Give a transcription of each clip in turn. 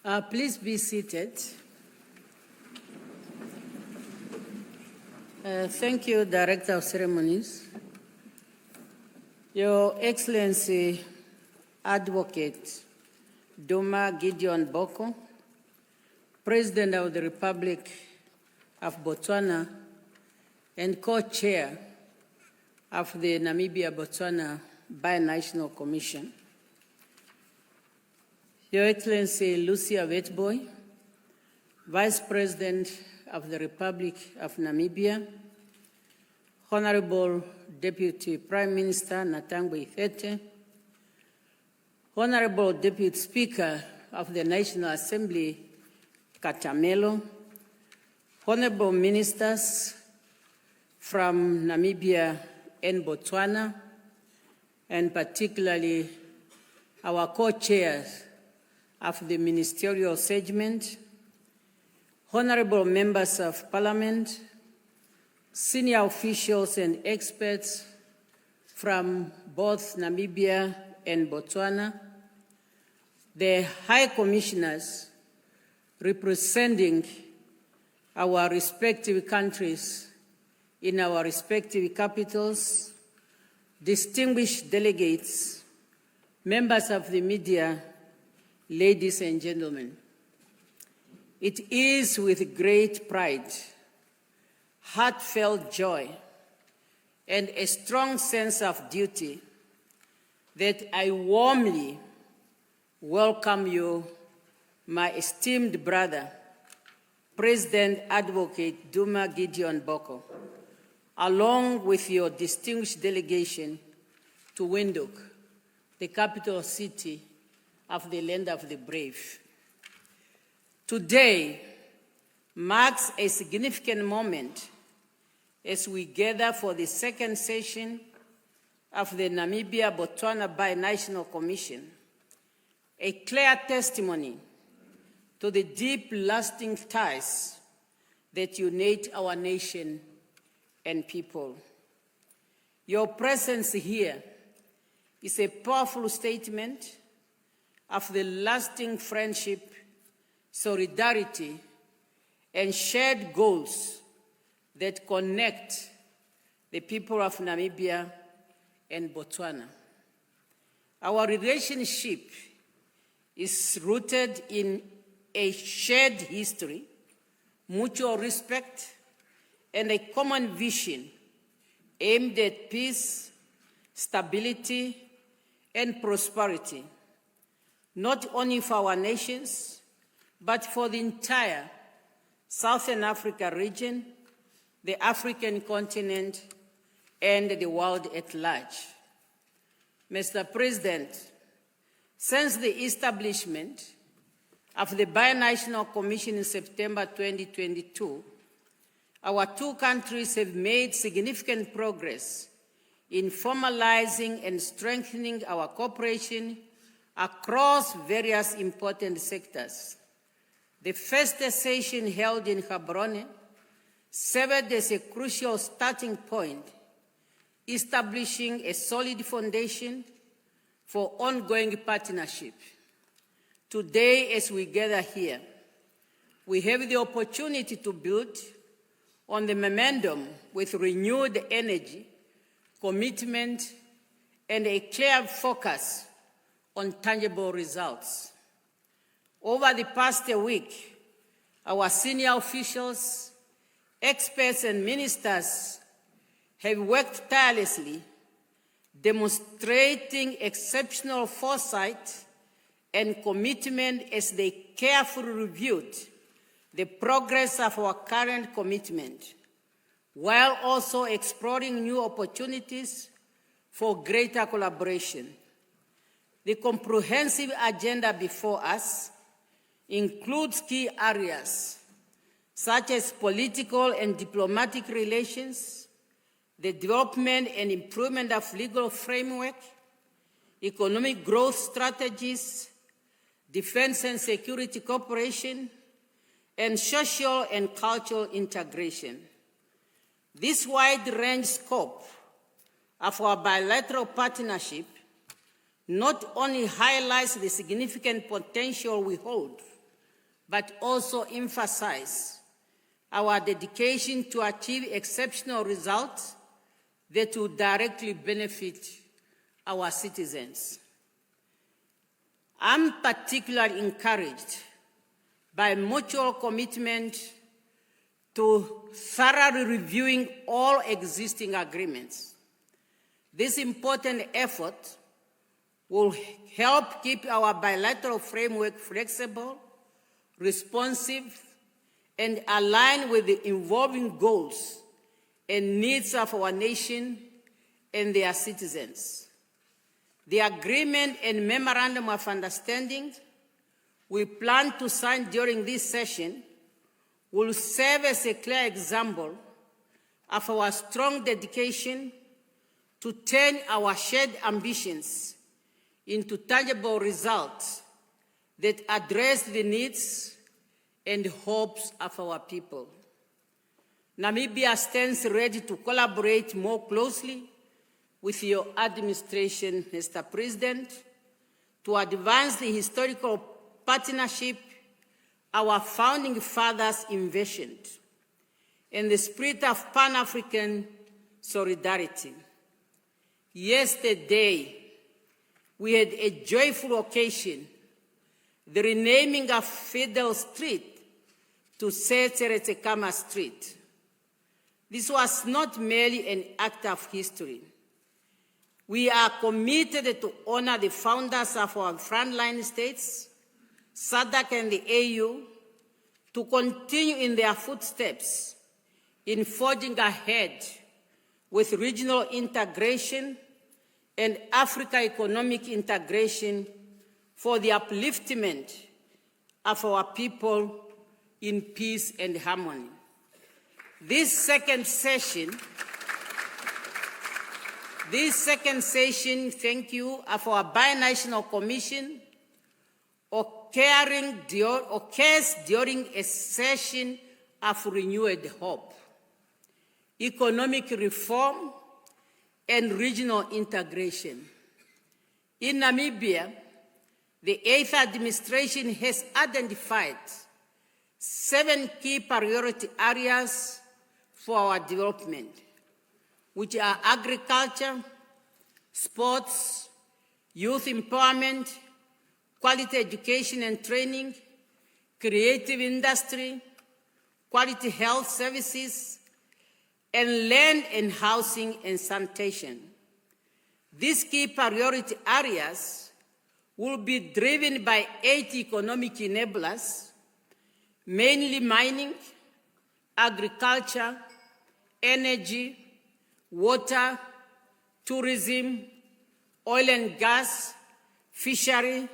Please be seated. Thank you, Director of Ceremonies. Your Excellency, Advocate Duma Gideon Boko, President of the Republic of Botswana and co-chair of the Namibia-Botswana Binational Commission. Your Excellency Lucia Witbooi, Vice President of the Republic of Namibia, Honorable Deputy Prime Minister Natangwe Ifete, Honorable Deputy Speaker of the National Assembly Katamelo, Honorable Ministers from Namibia and Botswana, and particularly our co-chairs of the ministerial segment, honorable members of parliament, senior officials and experts from both Namibia and Botswana, the high commissioners representing our respective countries in our respective capitals, distinguished delegates, members of the media, ladies and gentlemen. It is with great pride, heartfelt joy, and a strong sense of duty that I warmly welcome you, my esteemed brother, President Advocate Duma Gideon Boko, along with your distinguished delegation to Windhoek, the capital city of the land of the brave. Today marks a significant moment as we gather for the second session of the Namibia-Botswana Binational Commission, a clear testimony to the deep, lasting ties that unite our nation and people. Your presence here is a powerful statement of the lasting friendship, solidarity, and shared goals that connect the people of Namibia and Botswana. Our relationship is rooted in a shared history, mutual respect, and a common vision aimed at peace, stability, and prosperity, not only for our nations, but for the entire Southern Africa region, the African continent, and the world at large. Mr. President, since the establishment of the Binational Commission in September 2022, our two countries have made significant progress in formalizing and strengthening our cooperation across various important sectors. The first session held in Gaborone served as a crucial starting point, establishing a solid foundation for ongoing partnership. Today, as we gather here, we have the opportunity to build on the momentum with renewed energy, commitment, and a clear focus on tangible results. Over the past week, our senior officials, experts, and ministers have worked tirelessly, demonstrating exceptional foresight and commitment as they carefully reviewed the progress of our current commitment, while also exploring new opportunities for greater collaboration. The comprehensive agenda before us includes key areas such as political and diplomatic relations, the development and improvement of legal framework, economic growth strategies, defense and security cooperation, and social and cultural integration. This wide-range scope of our bilateral partnership not only highlights the significant potential we hold but also emphasize our dedication to achieve exceptional results that will directly benefit our citizens. I'm particularly encouraged by mutual commitment to thoroughly reviewing all existing agreements. This important effort will help keep our bilateral framework flexible, responsive, and aligned with the evolving goals and needs of our nation and their citizens. The agreement and memorandum of understanding we plan to sign during this session will serve as a clear example of our strong dedication to turn our shared ambitions into tangible results that address the needs and hopes of our people. Namibia stands ready to collaborate more closely with your administration, Mr. President, to advance the historical partnership our founding fathers envisioned in the spirit of Pan-African solidarity. Yesterday, we had a joyful occasion, the renaming of Fidel Street to Tseretsekama Street. This was not merely an act of history. We are committed to honor the founders of our frontline states, SADC and the AU, to continue in their footsteps in forging ahead with regional integration and Africa economic integration for the upliftment of our people in peace and harmony. This second session, thank you, of our Binational Commission occurs during a session of renewed hope, economic reform, and regional integration. In Namibia, the 8th administration has identified 7 key priority areas for our development, which are agriculture, sports, youth empowerment, quality education and training, creative industry, quality health services, and land and housing and sanitation. These key priority areas will be driven by 8 economic enablers, mainly mining, agriculture, energy, water, tourism, oil and gas, fishery,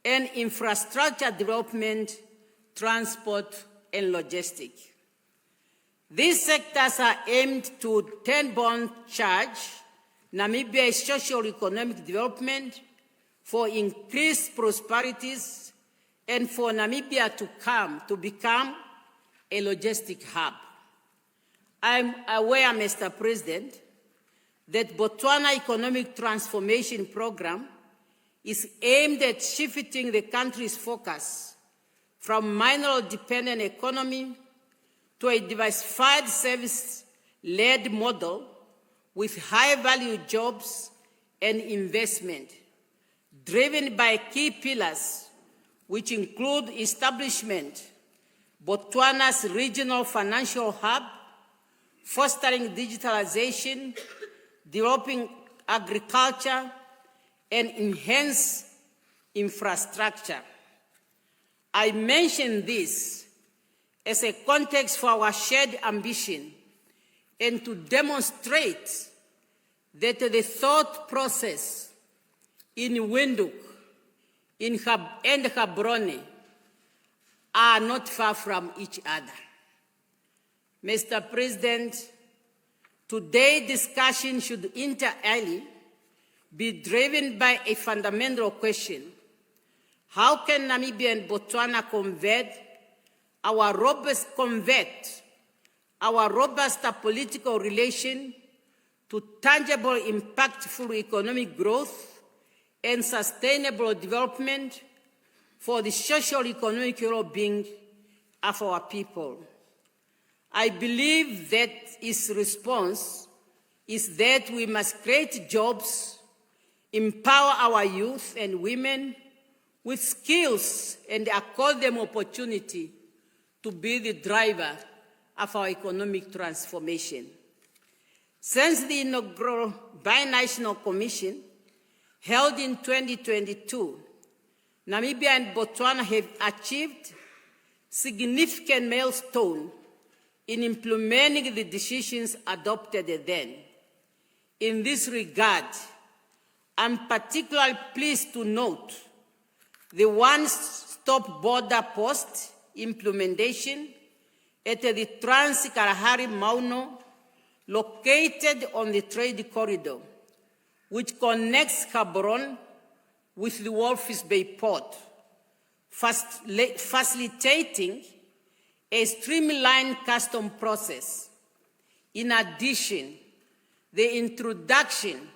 and infrastructure development, transport, and logistics. These sectors are aimed to turn charge Namibia's socio-economic development for increased prosperities and for Namibia to become a logistic hub. I'm aware, Mr. President, that Botswana Economic Transformation Program is aimed at shifting the country's focus from mineral-dependent economy to a diversified service-led model with high-value jobs and investment, driven by key pillars, which include establishment Botswana's regional financial hub, fostering digitalization, developing agriculture, and enhance infrastructure. I mention this as a context for our shared ambition and to demonstrate that the thought process in Windhoek and Gaborone are not far from each other. Mr. President, today's discussion should inter alia be driven by a fundamental question: how can Namibia and Botswana convert our robust political relation to tangible, impactful economic growth and sustainable development for the socio-economic well-being of our people. I believe that its response is that we must create jobs, empower our youth and women with skills, and accord them opportunity to be the driver of our economic transformation. Since the inaugural Binational Commission held in 2022, Namibia and Botswana have achieved significant milestones in implementing the decisions adopted then. In this regard, I'm particularly pleased to note the one-stop border post implementation at the Trans-Kalahari Mauno, located on the trade corridor, which connects Gaborone with the Walvis Bay port, facilitating a streamlined custom process. In addition, the introduction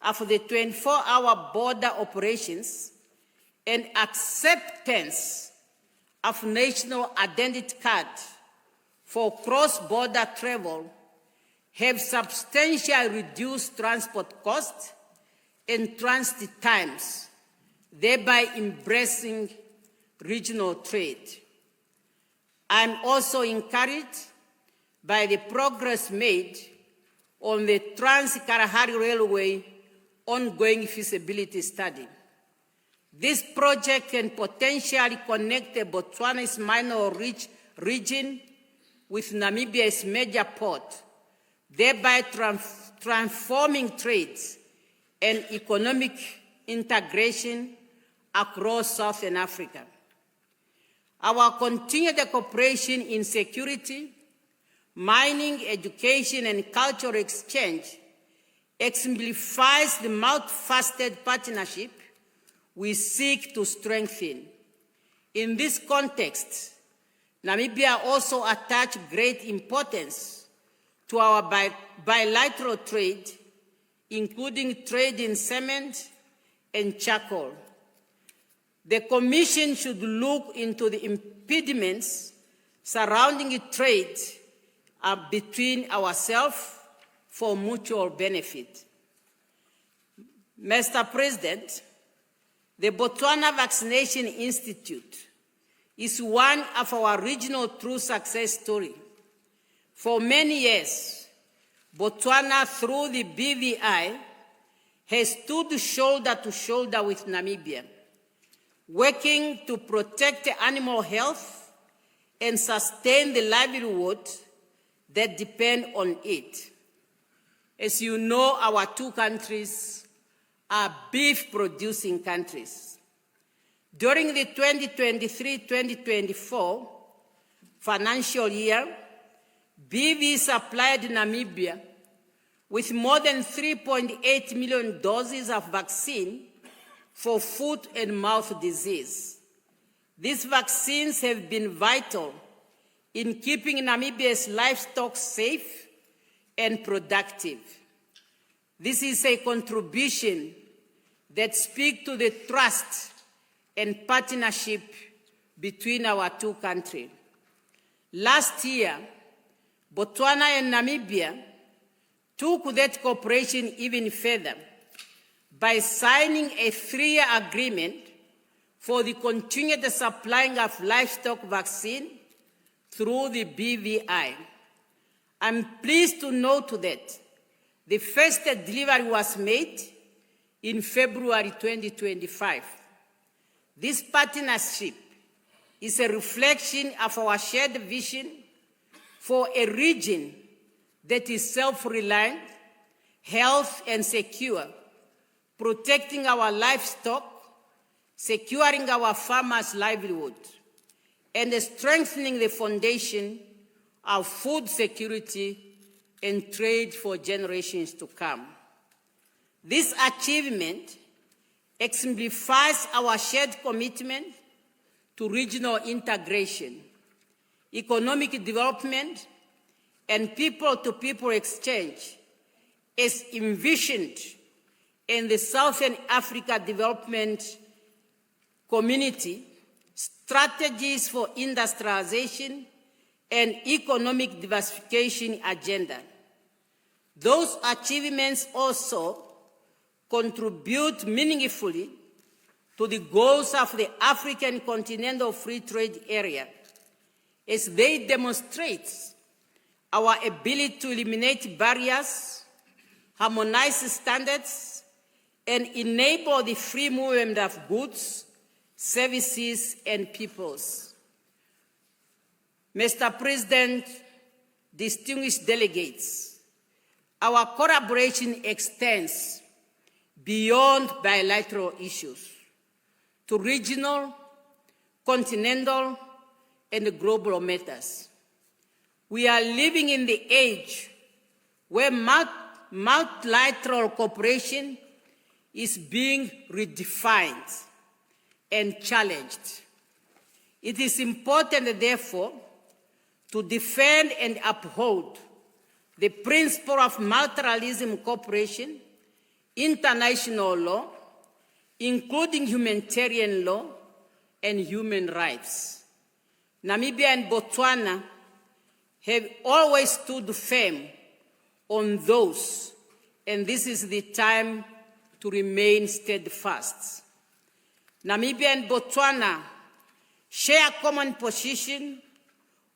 of the 24-hour border operations and acceptance of national identity card for cross-border travel have substantially reduced transport costs and transit times, thereby embracing regional trade. I'm also encouraged by the progress made on the Trans-Kalahari Railway ongoing feasibility study. This project can potentially connect Botswana's minor region with Namibia's major port, thereby transforming trades and economic integration across Southern Africa. Our continued cooperation in security, mining, education, and cultural exchange exemplifies the multifaceted partnership we seek to strengthen. In this context, Namibia also attaches great importance to our bilateral trade, including trade in cement and charcoal. The Commission should look into the impediments surrounding trade between ourselves for mutual benefit. Mr. President, the Botswana Vaccination Institute is one of our regional true success stories. For many years, Botswana, through the BVI, has stood shoulder to shoulder with Namibia, working to protect animal health and sustain the livelihood that depend on it. As you know, our two countries are beef-producing countries. During the 2023-2024 financial year, BV supplied Namibia with more than 3.8 million doses of vaccine for foot and mouth disease. These vaccines have been vital in keeping Namibia's livestock safe and productive. This is a contribution that speaks to the trust and partnership between our two countries. Last year, Botswana and Namibia took that cooperation even further by signing a 3-year agreement for the continued supplying of livestock vaccine through the BVI. I'm pleased to note that the first delivery was made in February 2025. This partnership is a reflection of our shared vision for a region that is self-reliant, healthy, and secure, protecting our livestock, securing our farmers' livelihood, and strengthening the foundation of food security and trade for generations to come. This achievement exemplifies our shared commitment to regional integration, economic development, and people-to-people exchange as envisioned in the Southern Africa Development community, strategies for industrialization, and economic diversification agenda. Those achievements also contribute meaningfully to the goals of the African Continental Free Trade Area, as they demonstrate our ability to eliminate barriers, harmonize standards, and enable the free movement of goods, services, and peoples. Mr. President, distinguished delegates, our collaboration extends beyond bilateral issues to regional, continental, and global matters. We are living in the age where multilateral cooperation is being redefined and challenged. It is important, therefore, to defend and uphold the principle of multilateralism cooperation, international law, including humanitarian law and human rights. Namibia and Botswana have always stood firm on those, and this is the time to remain steadfast. Namibia and Botswana share a common position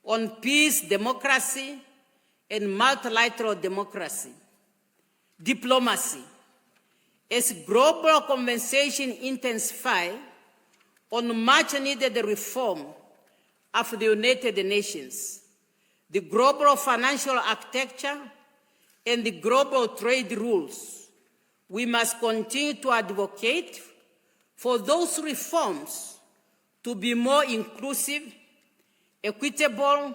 on peace, democracy, and multilateral diplomacy. As global conversation intensify on much-needed reform of the United Nations, the global financial architecture, and the global trade rules, we must continue to advocate for those reforms to be more inclusive, equitable,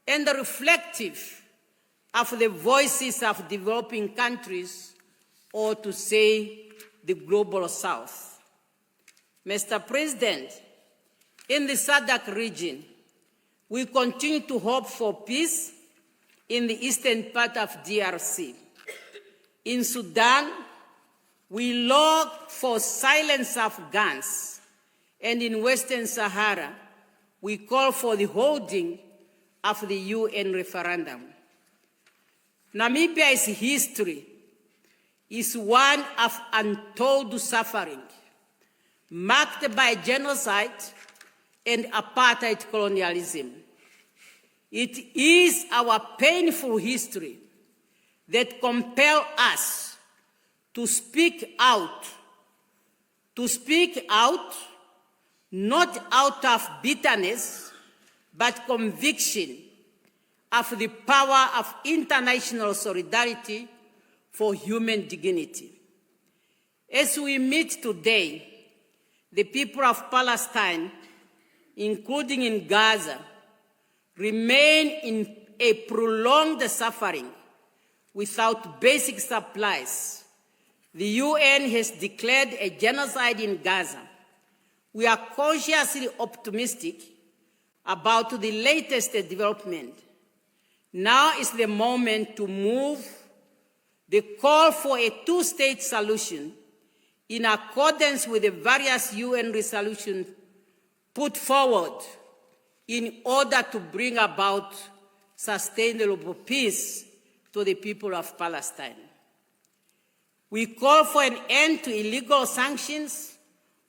and reflective of the voices of developing countries, or to say, the global South. Mr. President, in the SADC region, we continue to hope for peace in the eastern part of DRC. In Sudan, we long for silence of guns, and in Western Sahara, we call for the holding of the UN referendum. Namibia's history is one of untold suffering, marked by genocide and apartheid colonialism. It is our painful history that compels us to speak out, not out of bitterness, but conviction of the power of international solidarity for human dignity. As we meet today, the people of Palestine, including in Gaza, remain in a prolonged suffering without basic supplies. The UN has declared a genocide in Gaza. We are cautiously optimistic about the latest development. Now is the moment to move the call for a two-state solution in accordance with the various UN resolutions put forward in order to bring about sustainable peace to the people of Palestine. We call for an end to illegal sanctions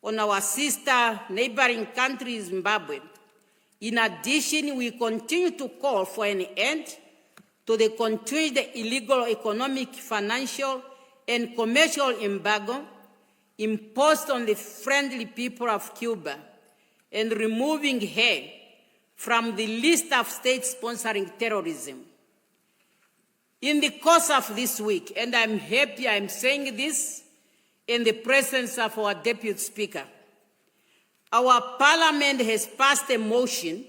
on our sister neighboring country, Zimbabwe. In addition, we continue to call for an end to the continued illegal economic, financial, and commercial embargo imposed on the friendly people of Cuba and removing her from the list of states sponsoring terrorism. In the course of this week, and I'm happy I'm saying this in the presence of our Deputy Speaker, our Parliament has passed a motion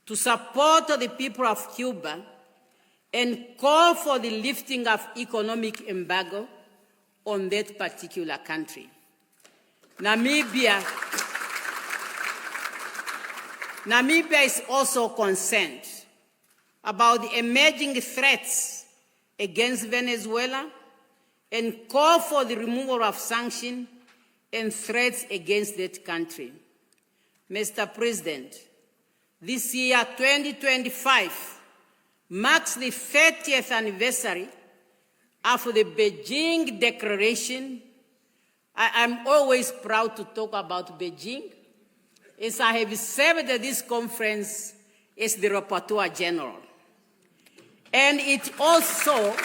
to support the people of Cuba and call for the lifting of economic embargo on that particular country. Namibia is also concerned about the emerging threats against Venezuela and call for the removal of sanctions and threats against that country. Mr. President, this year, 2025, marks the 30th anniversary of the Beijing Declaration. I'm always proud to talk about Beijing, as I have served at this conference as the Rapporteur General. And it also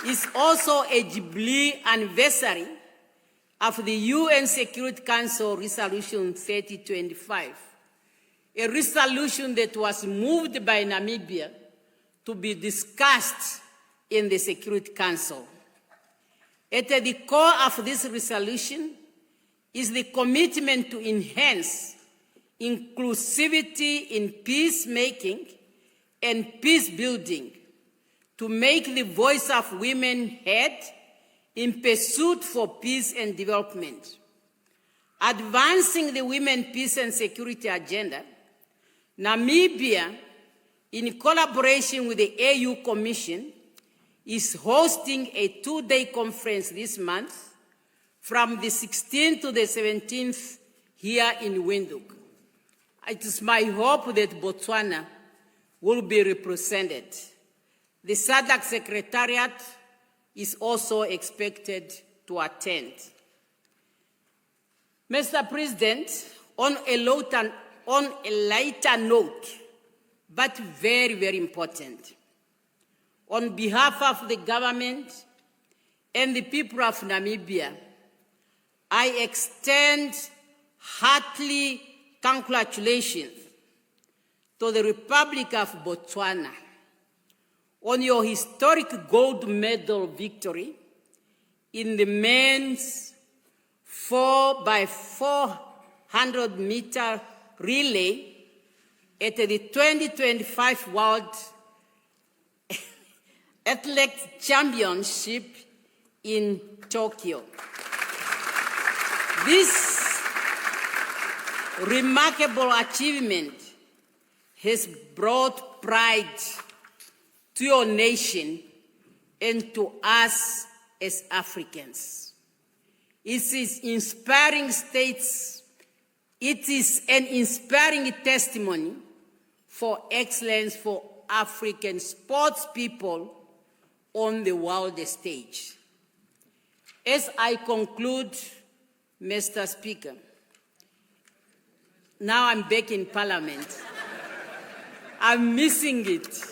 is also a Jubilee anniversary of the UN Security Council Resolution 3025, a resolution that was moved by Namibia to be discussed in the Security Council. At the core of this resolution is the commitment to enhance inclusivity in peacemaking and peace building, to make the voice of women heard in pursuit for peace and development. Advancing the Women, Peace and Security agenda, Namibia, in collaboration with the AU Commission, is hosting a two-day conference this month from the 16th to the 17th here in Windhoek. It is my hope that Botswana will be represented. The SADC Secretariat is also expected to attend. Mr. President, on a lighter note, but very, very important, on behalf of the government and the people of Namibia, I extend hearty congratulations to the Republic of Botswana on your historic gold medal victory in the men's 4x400 meter relay at the 2025 World Athletics Championship in Tokyo. This remarkable achievement has brought pride to your nation and to us as Africans. It is an inspiring testimony for excellence for African sports people on the world stage. As I conclude, Mr. Speaker, now I'm back in Parliament. I'm missing it.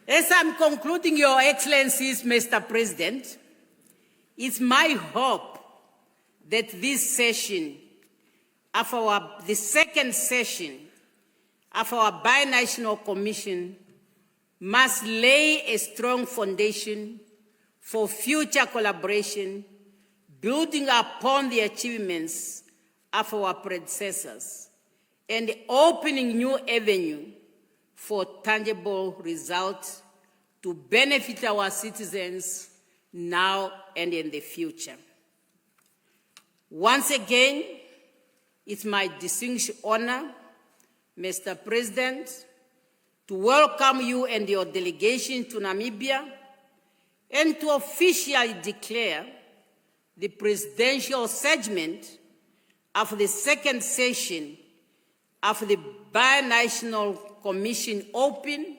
As I'm concluding, Your Excellencies, Mr. President, it's my hope that this session, the second session of our Binational Commission, must lay a strong foundation for future collaboration, building upon the achievements of our predecessors and opening new avenues for tangible results to benefit our citizens now and in the future. Once again, it's my distinguished honor, Mr. President, to welcome you and your delegation to Namibia and to officially declare the presidential segment of the second session of the Binational Commission open,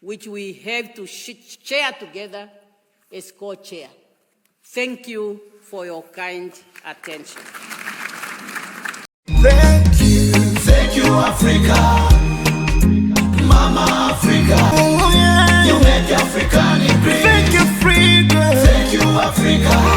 which we have to chair together as co-chair. Thank you for your kind attention. Thank you, Africa, Mama Africa. Oh, yeah. You make Africa great. Thank you, Africa. Thank you, Africa.